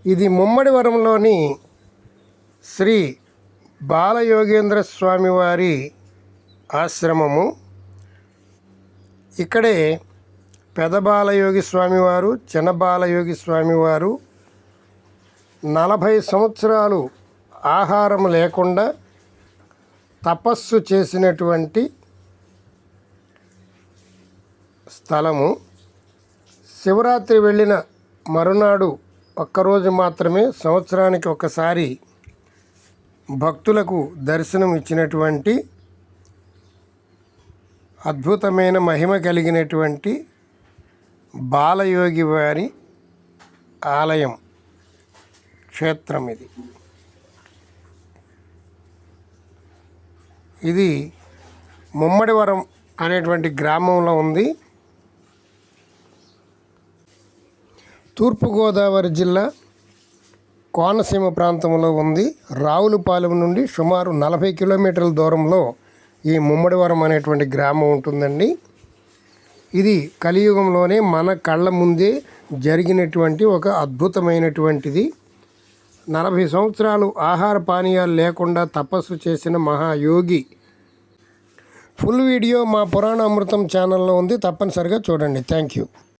ఇది ముమ్మడివరంలోని శ్రీ బాలయోగేంద్ర స్వామివారి ఆశ్రమము. ఇక్కడే పెద బాలయోగి స్వామివారు, చిన్న బాలయోగి స్వామివారు 40 సంవత్సరాలు ఆహారం లేకుండా తపస్సు చేసినటువంటి స్థలము. శివరాత్రి వెళ్ళిన మరునాడు ఒక్కరోజు మాత్రమే సంవత్సరానికి ఒకసారి భక్తులకు దర్శనం ఇచ్చినటువంటి అద్భుతమైన మహిమ కలిగినటువంటి బాలయోగి వారి ఆలయం, క్షేత్రం ఇది ముమ్మడివరం అనేటువంటి గ్రామంలో ఉంది. తూర్పుగోదావరి జిల్లా కోనసీమ ప్రాంతంలో ఉంది. రావులపాలెం నుండి సుమారు 40 కిలోమీటర్ల దూరంలో ఈ ముమ్మడివరం అనేటువంటి గ్రామం ఉంటుందండి. ఇది కలియుగంలోనే మన కళ్ళ ముందే జరిగినటువంటి ఒక అద్భుతమైనటువంటిది. 40 సంవత్సరాలు ఆహార పానీయాలు లేకుండా తపస్సు చేసిన మహాయోగి. ఫుల్ వీడియో మా పురాణ అమృతం ఛానల్లో ఉంది, తప్పనిసరిగా చూడండి. Thank you.